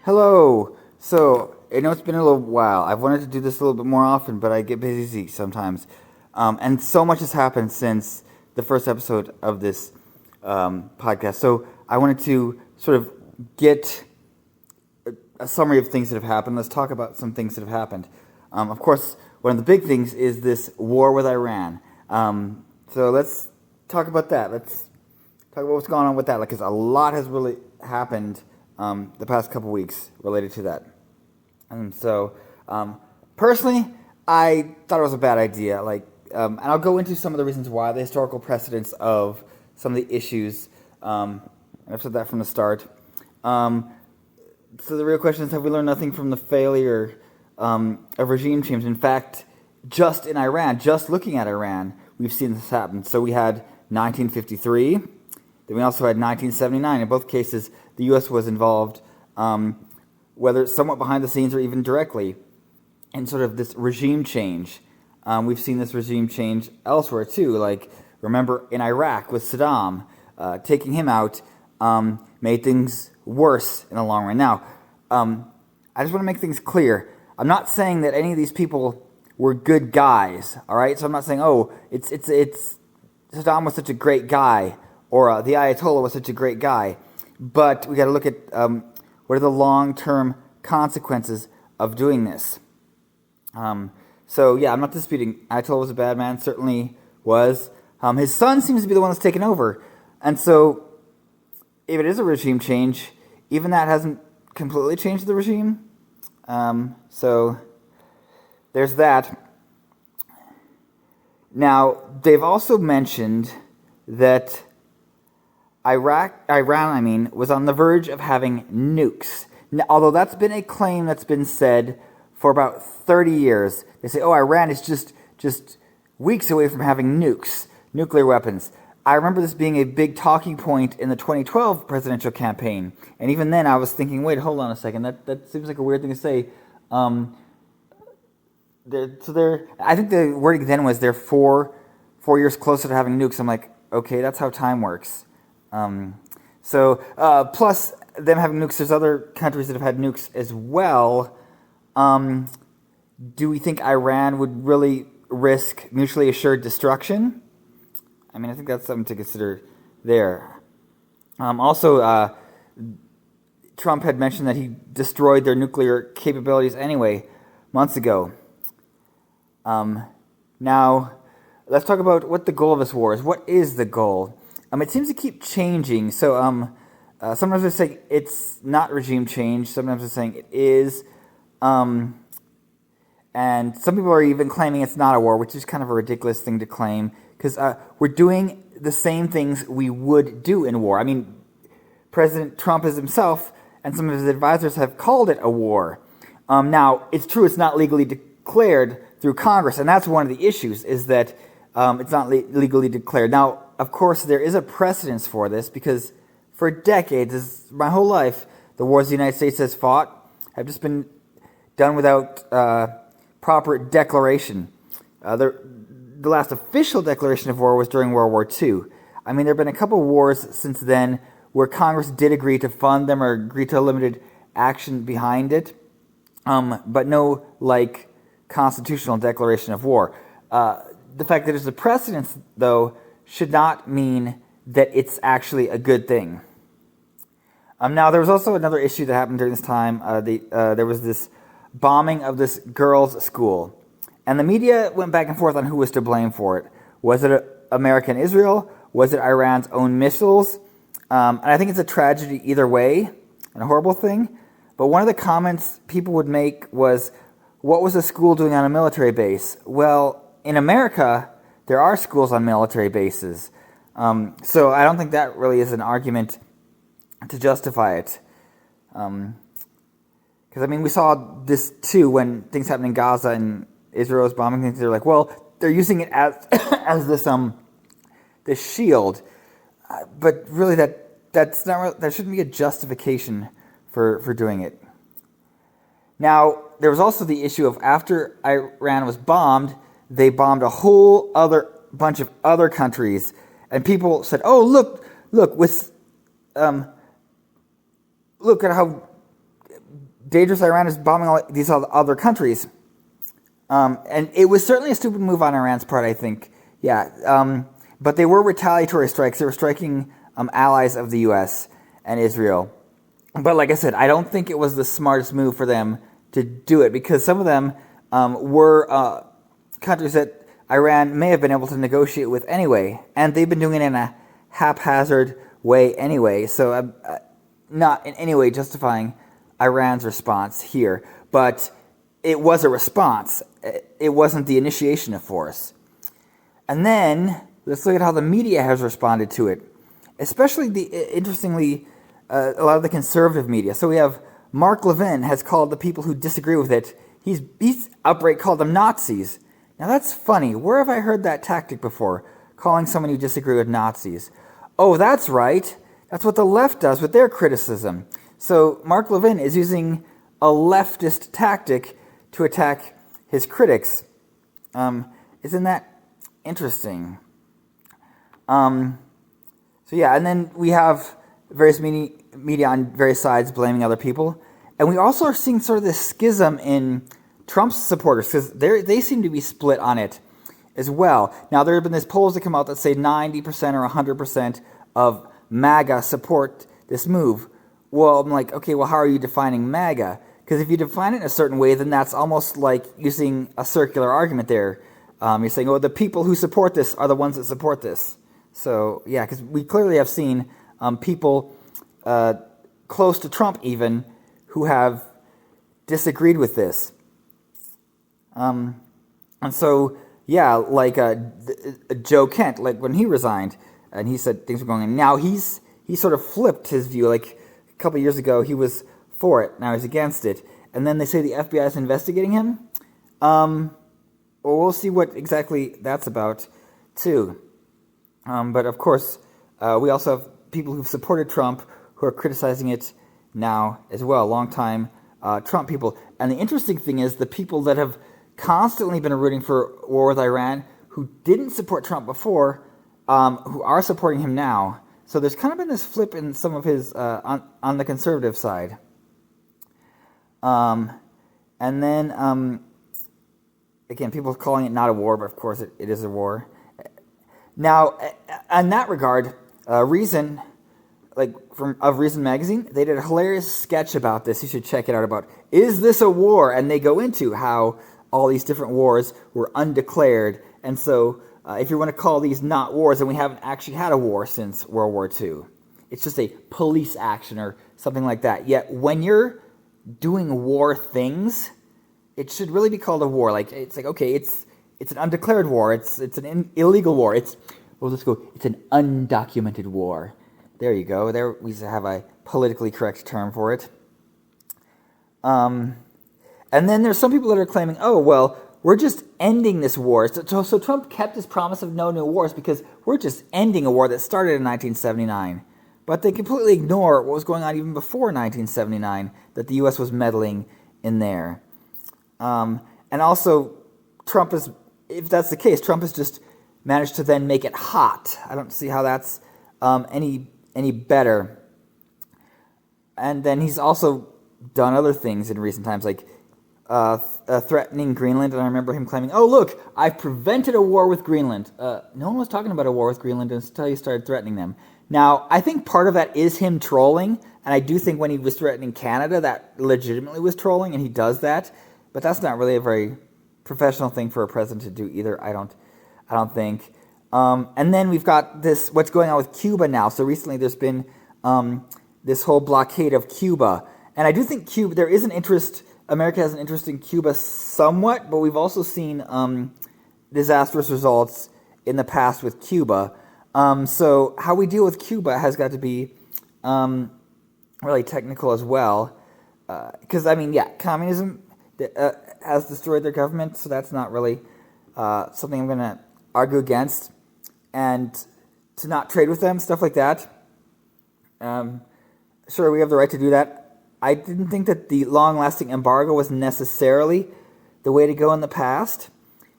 Hello. So, I know it's been a little while. I've wanted to do this a little bit more often, but I get busy sometimes. And so much has happened since the first episode of this podcast. So, I wanted to sort of get a summary of things that have happened. Let's talk about some things that have happened. Of course, one of the big things is this war with Iran. So, let's talk about that. Let's talk about what's going on with that, because a lot has really happened the past couple weeks related to that. And so, personally, I thought it was a bad idea. And I'll go into some of the reasons why, the historical precedents of some of the issues. And I've said that from the start. So the real question is, have we learned nothing from the failure of regime change? In fact, just in Iran, just looking at Iran, we've seen this happen. So we had 1953, then we also had 1979. In both cases, the U.S. was involved, whether somewhat behind the scenes or even directly, in sort of this regime change. We've seen this regime change elsewhere too. Like, remember in Iraq with Saddam, taking him out made things worse in the long run. Now, I just want to make things clear. I'm not saying that any of these people were good guys. All right, so I'm not saying, oh, it's Saddam was such a great guy, or the Ayatollah was such a great guy. But we got to look at what are the long-term consequences of doing this. So yeah, I'm not disputing Ayatollah was a bad man. Certainly was. His son seems to be the one that's taken over, and so if it is a regime change, even that hasn't completely changed the regime. So there's that. Now, they've also mentioned that Iran, was on the verge of having nukes. Now, although that's been a claim that's been said for about 30 years. They say, oh, Iran is just weeks away from having nukes, nuclear weapons. I remember this being a big talking point in the 2012 presidential campaign. And even then I was thinking, wait, hold on a second. That seems like a weird thing to say. I think the wording then was they're 4 years closer to having nukes. I'm like, okay, that's how time works. Plus them having nukes, there's other countries that have had nukes as well. Do we think Iran would really risk mutually assured destruction? I mean, I think that's something to consider there. Trump had mentioned that he destroyed their nuclear capabilities anyway, months ago. Now, let's talk about what the goal of this war is. What is the goal? It seems to keep changing. So sometimes they're saying it's not regime change. Sometimes they're saying it is. And some people are even claiming it's not a war, which is kind of a ridiculous thing to claim, because we're doing the same things we would do in war. I mean, President Trump himself and some of his advisors have called it a war. Now, it's true it's not legally declared through Congress, and that's one of the issues, is that it's not legally declared. Now, of course, there is a precedence for this, because for decades, my whole life, the wars the United States has fought have just been done without proper declaration. The last official declaration of war was during World War II. I mean, there have been a couple wars since then where Congress did agree to fund them or agree to a limited action behind it, but no, constitutional declaration of war. The fact that there's a precedence, though, should not mean that it's actually a good thing. Now, there was also another issue that happened during this time. There was this bombing of this girls' school. And the media went back and forth on who was to blame for it. Was it America and Israel? Was it Iran's own missiles? And I think it's a tragedy either way, and a horrible thing. But one of the comments people would make was, what was the school doing on a military base? Well, in America, there are schools on military bases. So I don't think that really is an argument to justify it. Because, we saw this too when things happened in Gaza and Israel was bombing things. They're like, well, they're using it as as this shield. But really, that shouldn't be a justification for doing it. Now, there was also the issue of after Iran was bombed, they bombed a whole other bunch of other countries, and people said, "Oh, look at how dangerous Iran is bombing all these other countries. And it was certainly a stupid move on Iran's part, I think. Yeah. But they were retaliatory strikes. They were striking allies of the U.S. and Israel. But like I said, I don't think it was the smartest move for them to do it, because some of them were countries that Iran may have been able to negotiate with anyway, and they've been doing it in a haphazard way anyway, so I'm not in any way justifying Iran's response here, but it was a response. It wasn't the initiation of force. And then let's look at how the media has responded to it, especially interestingly, a lot of the conservative media. So we have Mark Levin has called the people who disagree with it, he's outright called them Nazis. Now that's funny. Where have I heard that tactic before? Calling someone you disagree with Nazis. Oh, that's right. That's what the left does with their criticism. So Mark Levin is using a leftist tactic to attack his critics. Isn't that interesting? So yeah, and then we have various media on various sides blaming other people. And we also are seeing sort of this schism in Trump's supporters, because they seem to be split on it as well. Now, there have been these polls that come out that say 90% or 100% of MAGA support this move. Well, I'm like, okay, well, how are you defining MAGA? Because if you define it in a certain way, then that's almost like using a circular argument there. You're saying, oh, the people who support this are the ones that support this. So, yeah, because we clearly have seen people close to Trump even who have disagreed with this. And so, yeah, like Joe Kent, like when he resigned, and he said things were going on. Now he sort of flipped his view. Like a couple of years ago, he was for it. Now he's against it. And then they say the FBI is investigating him. Well, we'll see what exactly that's about, too. But of course, we also have people who've supported Trump who are criticizing it now as well. Long-time Trump people. And the interesting thing is the people that have constantly been rooting for war with Iran, who didn't support Trump before, who are supporting him now. So there's kind of been this flip in some of his, on the conservative side. And then, again, people are calling it not a war, but of course it is a war. Now, in that regard, Reason, of Reason Magazine, they did a hilarious sketch about this. You should check it out, about, is this a war? And they go into how all these different wars were undeclared. And so if you want to call these not wars, then we haven't actually had a war since World War II. It's just a police action or something like that. Yet when you're doing war things, it should really be called a war. It's like, okay, it's an undeclared war. It's an illegal war. It's an undocumented war. There you go. There we have a politically correct term for it. And then there's some people that are claiming, oh, well, we're just ending this war. So Trump kept his promise of no new wars because we're just ending a war that started in 1979. But they completely ignore what was going on even before 1979, that the U.S. was meddling in there. And also, Trump is, if that's the case, Trump has just managed to then make it hot. I don't see how that's any better. And then he's also done other things in recent times, like threatening Greenland. And I remember him claiming, oh, look, I've prevented a war with Greenland. No one was talking about a war with Greenland until he started threatening them. Now, I think part of that is him trolling, and I do think when he was threatening Canada, that legitimately was trolling, and he does that. But that's not really a very professional thing for a president to do either, I don't think. And then we've got this, what's going on with Cuba now. So recently there's been this whole blockade of Cuba. And I do think Cuba, there is an interest, America has an interest in Cuba somewhat, but we've also seen disastrous results in the past with Cuba. So how we deal with Cuba has got to be really technical as well. Because, communism has destroyed their government, so that's not really something I'm going to argue against. And to not trade with them, stuff like that. Sure, we have the right to do that. I didn't think that the long-lasting embargo was necessarily the way to go in the past,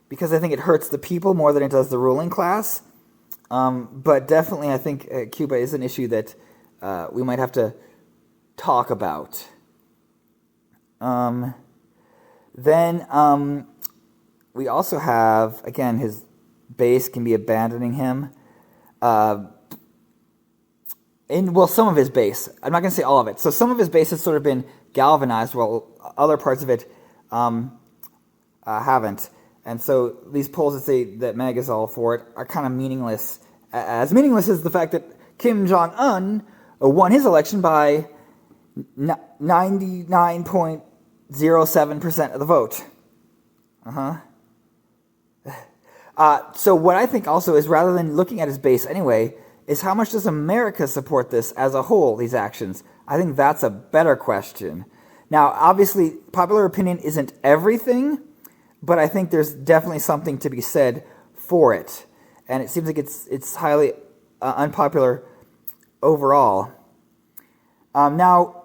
because I think it hurts the people more than it does the ruling class. But definitely I think Cuba is an issue that we might have to talk about. Then we also have, again, his base can be abandoning him. Some of his base. I'm not going to say all of it. So some of his base has sort of been galvanized, while other parts of it haven't. And so these polls that say that MAGA is all for it are kind of meaningless. As meaningless as the fact that Kim Jong-un won his election by 99.07% of the vote. So what I think also is, rather than looking at his base anyway, is how much does America support this as a whole, these actions? I think that's a better question. Now, obviously, popular opinion isn't everything, but I think there's definitely something to be said for it. And it seems like it's highly unpopular overall. Now,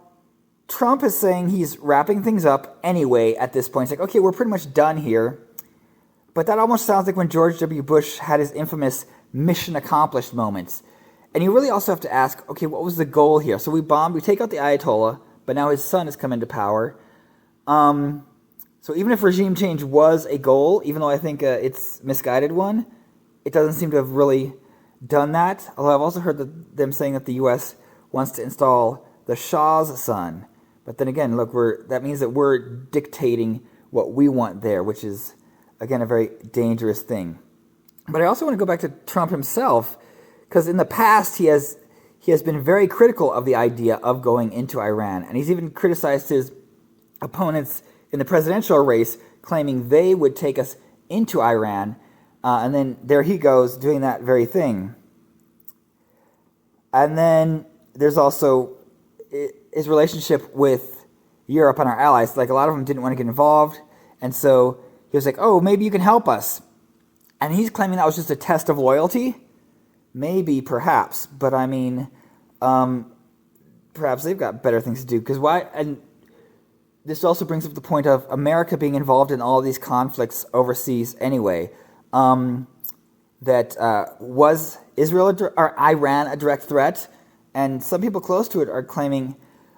Trump is saying he's wrapping things up anyway at this point. It's like, okay, we're pretty much done here. But that almost sounds like when George W. Bush had his infamous mission accomplished moments. And you really also have to ask, okay, what was the goal here? So we take out the Ayatollah, but now his son has come into power. So even if regime change was a goal, even though I think it's a misguided one, it doesn't seem to have really done that. Although I've also heard them saying that the U.S. wants to install the Shah's son. But then again, look, that means that we're dictating what we want there, which is, again, a very dangerous thing. But I also want to go back to Trump himself, because in the past he has been very critical of the idea of going into Iran. And he's even criticized his opponents in the presidential race, claiming they would take us into Iran. And then there he goes doing that very thing. And then there's also his relationship with Europe and our allies. Like, a lot of them didn't want to get involved. And so he was like, oh, maybe you can help us. And he's claiming that was just a test of loyalty. Maybe, perhaps. But I mean, perhaps they've got better things to do. Because why? And this also brings up the point of America being involved in all these conflicts overseas anyway. Was Israel or Iran a direct threat? And some people close to it are claiming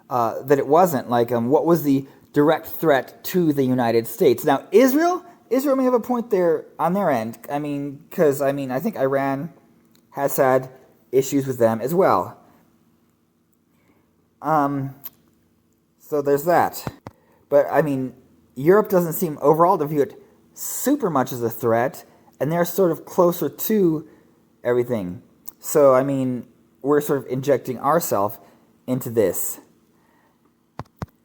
that it wasn't. Like, what was the direct threat to the United States? Now, Israel may have a point there on their end. I mean, because, I think Iran has had issues with them as well. So there's that. But, I mean, Europe doesn't seem overall to view it super much as a threat, and they're sort of closer to everything. So, I mean, we're sort of injecting ourselves into this.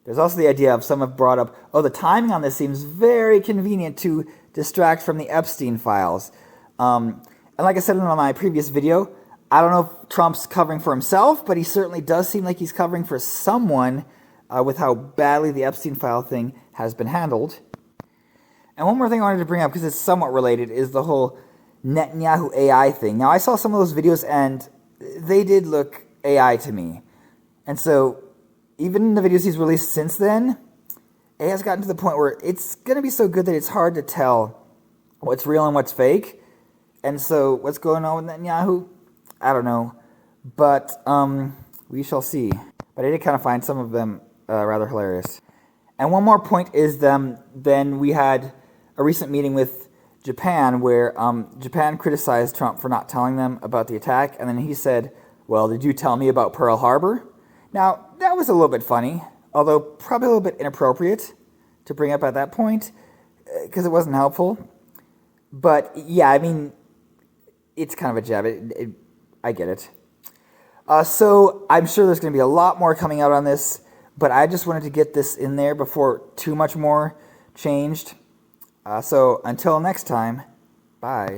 There's also the idea of, some have brought up, the timing on this seems very convenient to distract from the Epstein files. And like I said in my previous video, I don't know if Trump's covering for himself, but he certainly does seem like he's covering for someone with how badly the Epstein file thing has been handled. And one more thing I wanted to bring up, because it's somewhat related, is the whole Netanyahu AI thing. Now, I saw some of those videos, and they did look AI to me. And so, even in the videos he's released since then, AI has gotten to the point where it's going to be so good that it's hard to tell what's real and what's fake. And so, what's going on with Netanyahu? I don't know. But we shall see. But I did kind of find some of them rather hilarious. And one more point is then we had a recent meeting with Japan where Japan criticized Trump for not telling them about the attack. And then he said, well, did you tell me about Pearl Harbor? Now, that was a little bit funny, although probably a little bit inappropriate to bring up at that point, because it wasn't helpful. But, yeah, I mean, it's kind of a jab. I get it. So I'm sure there's going to be a lot more coming out on this, but I just wanted to get this in there before too much more changed. So until next time, bye.